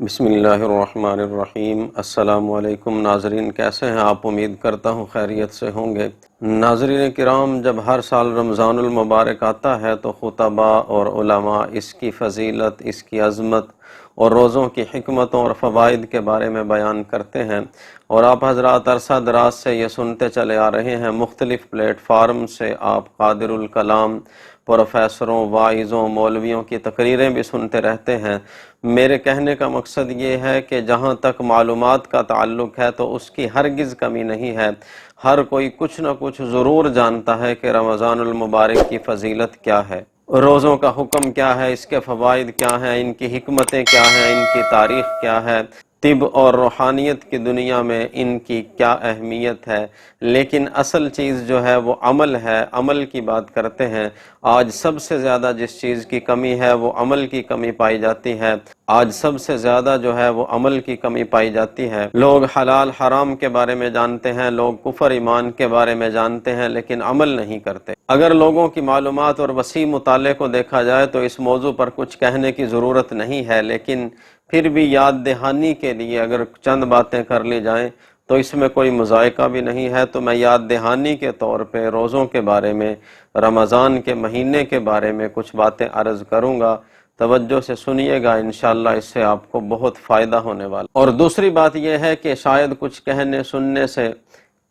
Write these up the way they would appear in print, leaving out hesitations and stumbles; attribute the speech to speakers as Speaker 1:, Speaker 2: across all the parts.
Speaker 1: بسم اللہ الرحمن الرحیم۔ السلام علیکم ناظرین، کیسے ہیں آپ؟ امید کرتا ہوں خیریت سے ہوں گے۔ ناظرین کرام، جب ہر سال رمضان المبارک آتا ہے تو خطباء اور علماء اس کی فضیلت، اس کی عظمت اور روزوں کی حکمتوں اور فوائد کے بارے میں بیان کرتے ہیں، اور آپ حضرات عرصہ دراز سے یہ سنتے چلے آ رہے ہیں۔ مختلف پلیٹ فارم سے آپ قادر الکلام پروفیسروں، واعظوں، مولویوں کی تقریریں بھی سنتے رہتے ہیں۔ میرے کہنے کا مقصد یہ ہے کہ جہاں تک معلومات کا تعلق ہے تو اس کی ہرگز کمی نہیں ہے۔ ہر کوئی کچھ نہ کچھ ضرور جانتا ہے کہ رمضان المبارک کی فضیلت کیا ہے، روزوں کا حکم کیا ہے، اس کے فوائد کیا ہیں، ان کی حکمتیں کیا ہیں، ان کی تاریخ کیا ہے، طب اور روحانیت کی دنیا میں ان کی کیا اہمیت ہے۔ لیکن اصل چیز جو ہے وہ عمل ہے، عمل کی بات کرتے ہیں۔ آج سب سے زیادہ جس چیز کی کمی ہے وہ عمل کی کمی پائی جاتی ہے۔ آج سب سے زیادہ جو ہے وہ عمل کی کمی پائی جاتی ہے۔ لوگ حلال حرام کے بارے میں جانتے ہیں، لوگ کفر ایمان کے بارے میں جانتے ہیں، لیکن عمل نہیں کرتے۔ اگر لوگوں کی معلومات اور وسیع مطالعے کو دیکھا جائے تو اس موضوع پر کچھ کہنے کی ضرورت نہیں ہے، لیکن پھر بھی یاد دہانی کے لیے اگر چند باتیں کر لی جائیں تو اس میں کوئی مذائقہ بھی نہیں ہے۔ تو میں یاد دہانی کے طور پہ روزوں کے بارے میں، رمضان کے مہینے کے بارے میں کچھ باتیں عرض کروں گا۔ توجہ سے سنیے گا، انشاءاللہ اس سے آپ کو بہت فائدہ ہونے والا۔ اور دوسری بات یہ ہے کہ شاید کچھ کہنے سننے سے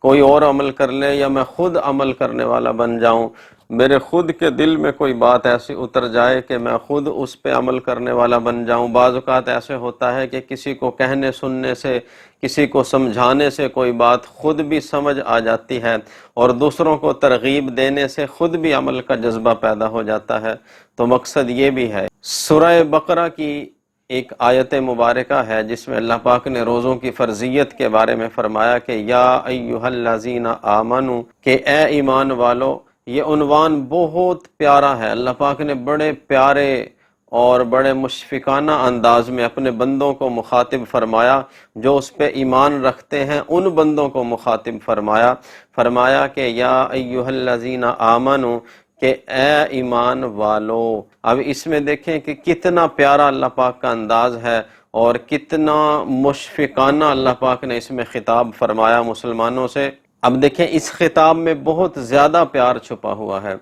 Speaker 1: کوئی اور عمل کر لے یا میں خود عمل کرنے والا بن جاؤں، میرے خود کے دل میں کوئی بات ایسی اتر جائے کہ میں خود اس پہ عمل کرنے والا بن جاؤں۔ بعض اوقات ایسے ہوتا ہے کہ کسی کو کہنے سننے سے، کسی کو سمجھانے سے کوئی بات خود بھی سمجھ آ جاتی ہے، اور دوسروں کو ترغیب دینے سے خود بھی عمل کا جذبہ پیدا ہو جاتا ہے۔ تو مقصد یہ بھی ہے۔ سورہ بقرہ کی ایک آیت مبارکہ ہے جس میں اللہ پاک نے روزوں کی فرضیت کے بارے میں فرمایا کہ یا ایھا الذین آمنو، کہ اے ایمان والو۔ یہ عنوان بہت پیارا ہے، اللہ پاک نے بڑے پیارے اور بڑے مشفقانہ انداز میں اپنے بندوں کو مخاطب فرمایا، جو اس پہ ایمان رکھتے ہیں ان بندوں کو مخاطب فرمایا کہ یا ایھا الذین آمنو، کہ اے ایمان والو۔ اب اس میں دیکھیں کہ کتنا پیارا اللہ پاک کا انداز ہے اور کتنا مشفقانہ اللہ پاک نے اس میں خطاب فرمایا مسلمانوں سے۔ اب دیکھیں اس خطاب میں بہت زیادہ پیار چھپا ہوا ہے۔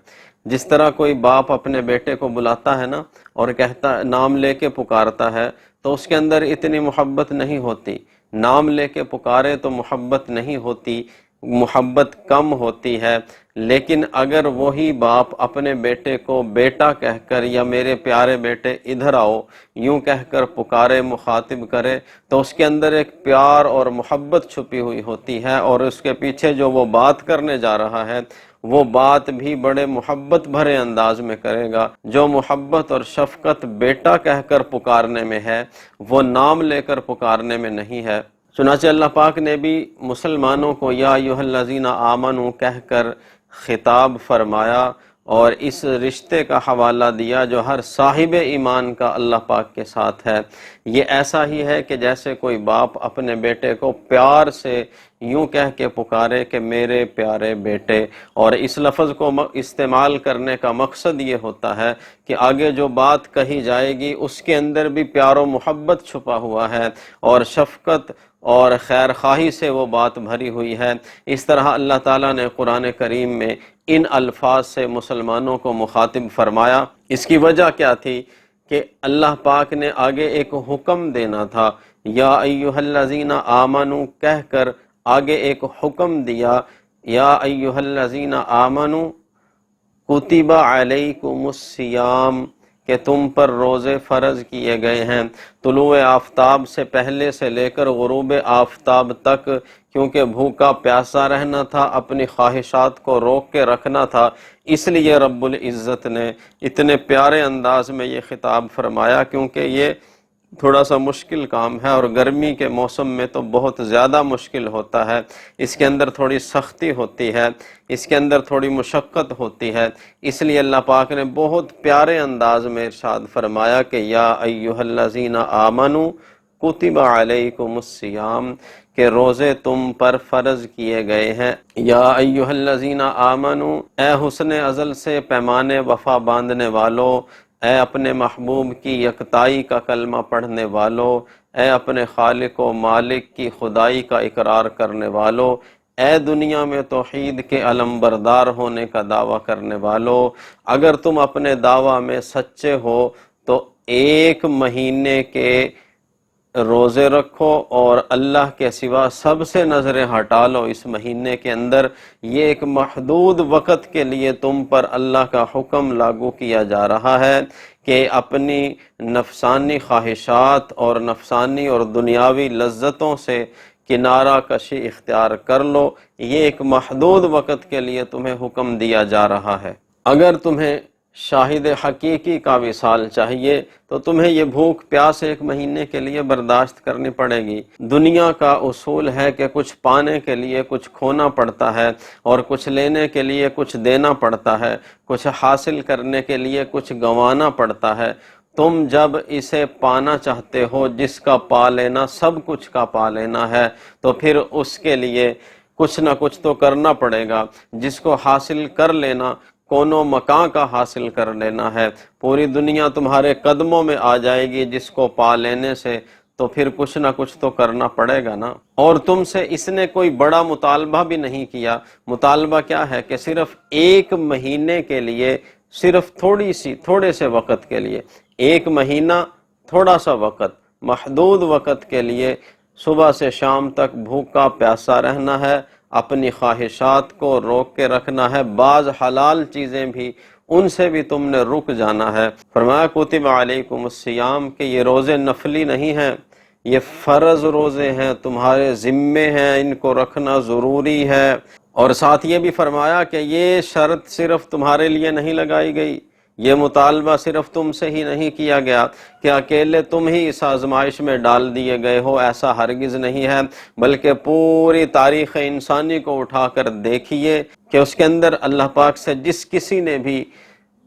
Speaker 1: جس طرح کوئی باپ اپنے بیٹے کو بلاتا ہے نا اور کہتا، نام لے کے پکارتا ہے، تو اس کے اندر اتنی محبت نہیں ہوتی۔ نام لے کے پکارے تو محبت نہیں ہوتی، محبت کم ہوتی ہے۔ لیکن اگر وہی باپ اپنے بیٹے کو بیٹا کہہ کر یا میرے پیارے بیٹے ادھر آؤ یوں کہہ کر پکارے، مخاطب کرے، تو اس کے اندر ایک پیار اور محبت چھپی ہوئی ہوتی ہے، اور اس کے پیچھے جو وہ بات کرنے جا رہا ہے وہ بات بھی بڑے محبت بھرے انداز میں کرے گا۔ جو محبت اور شفقت بیٹا کہہ کر پکارنے میں ہے وہ نام لے کر پکارنے میں نہیں ہے۔ چنانچہ اللہ پاک نے بھی مسلمانوں کو یا ایھا الذین آمنو کہہ کر خطاب فرمایا، اور اس رشتے کا حوالہ دیا جو ہر صاحب ایمان کا اللہ پاک کے ساتھ ہے۔ یہ ایسا ہی ہے کہ جیسے کوئی باپ اپنے بیٹے کو پیار سے یوں کہہ کے پکارے کہ میرے پیارے بیٹے، اور اس لفظ کو استعمال کرنے کا مقصد یہ ہوتا ہے کہ آگے جو بات کہی جائے گی اس کے اندر بھی پیار و محبت چھپا ہوا ہے اور شفقت اور خیر خواہی سے وہ بات بھری ہوئی ہے۔ اس طرح اللہ تعالیٰ نے قرآن کریم میں ان الفاظ سے مسلمانوں کو مخاطب فرمایا۔ اس کی وجہ کیا تھی کہ اللہ پاک نے آگے ایک حکم دینا تھا، یا ایھا الذین آمنو کہہ کر آگے ایک حکم دیا، یا ایھا الذین آمنو کتب علیکم الصیام، کہ تم پر روزے فرض کیے گئے ہیں طلوع آفتاب سے پہلے سے لے کر غروب آفتاب تک، کیونکہ بھوکا پیاسا رہنا تھا، اپنی خواہشات کو روک کے رکھنا تھا۔ اس لیے رب العزت نے اتنے پیارے انداز میں یہ خطاب فرمایا، کیونکہ یہ تھوڑا سا مشکل کام ہے، اور گرمی کے موسم میں تو بہت زیادہ مشکل ہوتا ہے۔ اس کے اندر تھوڑی سختی ہوتی ہے، اس کے اندر تھوڑی مشقت ہوتی ہے۔ اس لیے اللہ پاک نے بہت پیارے انداز میں ارشاد فرمایا کہ یا ایھا الذین آمنو کتب علیکم الصیام، کہ روزے تم پر فرض کیے گئے ہیں۔ یا ایھا الذین آمنو، اے حسن ازل سے پیمانے وفا باندھنے والو، اے اپنے محبوب کی یکتائی کا کلمہ پڑھنے والو، اے اپنے خالق و مالک کی خدائی کا اقرار کرنے والو، اے دنیا میں توحید کے علم بردار ہونے کا دعویٰ کرنے والو، اگر تم اپنے دعویٰ میں سچے ہو تو ایک مہینے کے روزے رکھو اور اللہ کے سوا سب سے نظریں ہٹا لو اس مہینے کے اندر۔ یہ ایک محدود وقت کے لیے تم پر اللہ کا حکم لاگو کیا جا رہا ہے کہ اپنی نفسانی خواہشات اور نفسانی اور دنیاوی لذتوں سے کنارہ کشی اختیار کر لو۔ یہ ایک محدود وقت کے لیے تمہیں حکم دیا جا رہا ہے۔ اگر تمہیں شاہد حقیقی کا وصال چاہیے تو تمہیں یہ بھوک پیاس ایک مہینے کے لیے برداشت کرنی پڑے گی۔ دنیا کا اصول ہے کہ کچھ پانے کے لیے کچھ کھونا پڑتا ہے اور کچھ لینے کے لیے کچھ دینا پڑتا ہے، کچھ حاصل کرنے کے لیے کچھ گنوانا پڑتا ہے۔ تم جب اسے پانا چاہتے ہو جس کا پا لینا سب کچھ کا پا لینا ہے تو پھر اس کے لیے کچھ نہ کچھ تو کرنا پڑے گا۔ جس کو حاصل کر لینا کونوں مکان کا حاصل کر لینا ہے، پوری دنیا تمہارے قدموں میں آ جائے گی جس کو پا لینے سے، تو پھر کچھ نہ کچھ تو کرنا پڑے گا نا۔ اور تم سے اس نے کوئی بڑا مطالبہ بھی نہیں کیا۔ مطالبہ کیا ہے کہ صرف ایک مہینے کے لیے، صرف تھوڑے سے وقت کے لیے، ایک مہینہ تھوڑا سا وقت، محدود وقت کے لیے صبح سے شام تک بھوکا پیاسا رہنا ہے، اپنی خواہشات کو روک کے رکھنا ہے، بعض حلال چیزیں بھی ان سے بھی تم نے رک جانا ہے۔ فرمایا کتب علیکم الصیام کہ یہ روزے نفلی نہیں ہیں، یہ فرض روزے ہیں، تمہارے ذمے ہیں، ان کو رکھنا ضروری ہے۔ اور ساتھ یہ بھی فرمایا کہ یہ شرط صرف تمہارے لیے نہیں لگائی گئی، یہ مطالبہ صرف تم سے ہی نہیں کیا گیا کہ اکیلے تم ہی اس آزمائش میں ڈال دیے گئے ہو، ایسا ہرگز نہیں ہے، بلکہ پوری تاریخ انسانی کو اٹھا کر دیکھیے کہ اس کے اندر اللہ پاک سے جس کسی نے بھی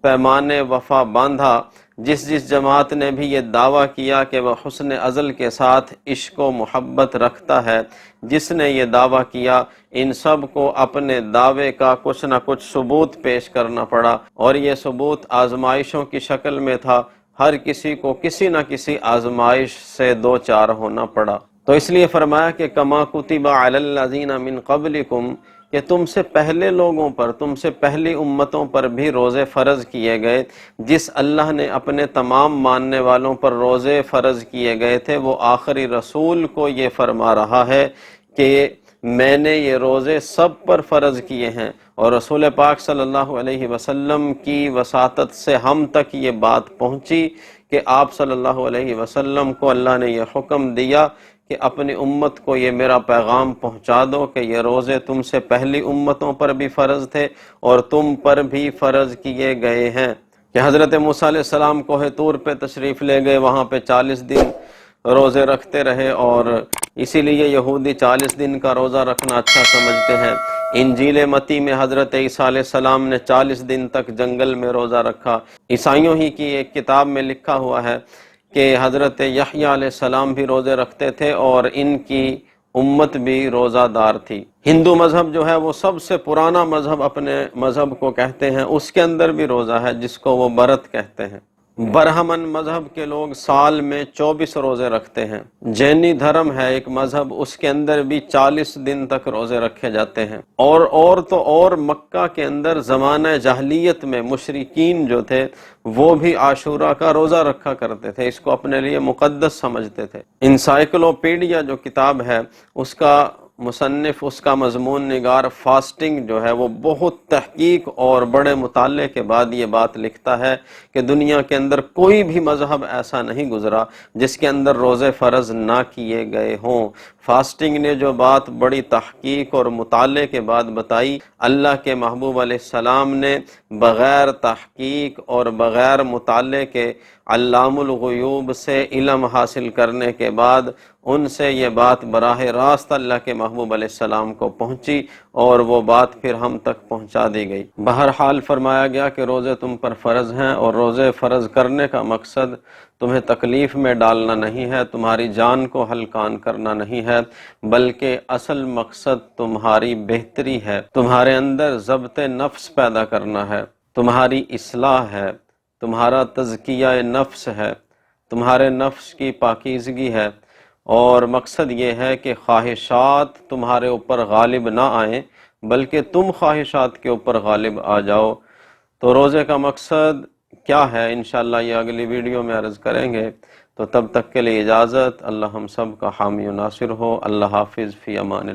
Speaker 1: پیمان وفا باندھا، جس جماعت نے بھی یہ دعویٰ کیا کہ وہ حسن ازل کے ساتھ عشق و محبت رکھتا ہے، جس نے یہ دعویٰ کیا، ان سب کو اپنے دعوے کا کچھ نہ کچھ ثبوت پیش کرنا پڑا، اور یہ ثبوت آزمائشوں کی شکل میں تھا۔ ہر کسی کو کسی نہ کسی آزمائش سے دو چار ہونا پڑا۔ تو اس لیے فرمایا کہ کما کتب علی الذین من قبلکم کہ تم سے پہلے لوگوں پر، تم سے پہلی امتوں پر بھی روزے فرض کیے گئے۔ جس اللہ نے اپنے تمام ماننے والوں پر روزے فرض کیے گئے تھے، وہ آخری رسول کو یہ فرما رہا ہے کہ میں نے یہ روزے سب پر فرض کیے ہیں، اور رسول پاک صلی اللہ علیہ وسلم کی وساطت سے ہم تک یہ بات پہنچی کہ آپ صلی اللہ علیہ وسلم کو اللہ نے یہ حکم دیا کہ اپنی امت کو یہ میرا پیغام پہنچا دو کہ یہ روزے تم سے پہلی امتوں پر بھی فرض تھے اور تم پر بھی فرض کیے گئے ہیں۔ کہ حضرت موسیٰ علیہ السلام کوہ طور پہ تشریف لے گئے، وہاں پہ 40 دن روزے رکھتے رہے، اور اسی لیے یہودی 40 دن کا روزہ رکھنا اچھا سمجھتے ہیں۔ انجیل متی میں حضرت عیسیٰ علیہ السلام نے 40 دن تک جنگل میں روزہ رکھا۔ عیسائیوں ہی کی ایک کتاب میں لکھا ہوا ہے کہ حضرت یحییٰ علیہ السلام بھی روزے رکھتے تھے اور ان کی امت بھی روزہ دار تھی۔ ہندو مذہب جو ہے وہ سب سے پرانا مذہب اپنے مذہب کو کہتے ہیں، اس کے اندر بھی روزہ ہے جس کو وہ برت کہتے ہیں۔ برہمن مذہب کے لوگ سال میں 24 روزے رکھتے ہیں۔ جینی دھرم ہے ایک مذہب، اس کے اندر بھی 40 دن تک روزے رکھے جاتے ہیں۔ اور مکہ کے اندر زمانہ جاہلیت میں مشرکین جو تھے وہ بھی عاشورہ کا روزہ رکھا کرتے تھے، اس کو اپنے لیے مقدس سمجھتے تھے۔ انسائیکلوپیڈیا جو کتاب ہے اس کا مصنف، اس کا مضمون نگار فاسٹنگ جو ہے وہ بہت تحقیق اور بڑے مطالعے کے بعد یہ بات لکھتا ہے کہ دنیا کے اندر کوئی بھی مذہب ایسا نہیں گزرا جس کے اندر روزے فرض نہ کیے گئے ہوں۔ فاسٹنگ نے جو بات بڑی تحقیق اور مطالعے کے بعد بتائی، اللہ کے محبوب علیہ السلام نے بغیر تحقیق اور بغیر مطالعے کے علام الغیوب سے علم حاصل کرنے کے بعد ان سے یہ بات براہ راست اللہ کے محبوب علیہ السلام کو پہنچی اور وہ بات پھر ہم تک پہنچا دی گئی۔ بہرحال فرمایا گیا کہ روزے تم پر فرض ہیں، اور روزے فرض کرنے کا مقصد تمہیں تکلیف میں ڈالنا نہیں ہے، تمہاری جان کو ہلکان کرنا نہیں ہے، بلکہ اصل مقصد تمہاری بہتری ہے، تمہارے اندر ضبط نفس پیدا کرنا ہے، تمہاری اصلاح ہے، تمہارا تزکیہ نفس ہے، تمہارے نفس کی پاکیزگی ہے، اور مقصد یہ ہے کہ خواہشات تمہارے اوپر غالب نہ آئیں بلکہ تم خواہشات کے اوپر غالب آ جاؤ۔ تو روزے کا مقصد کیا ہے انشاءاللہ یہ اگلی ویڈیو میں عرض کریں گے۔ تو تب تک کے لیے اجازت، اللہ ہم سب کا حامی و ناصر ہو۔ اللہ حافظ، فی امان اللہ۔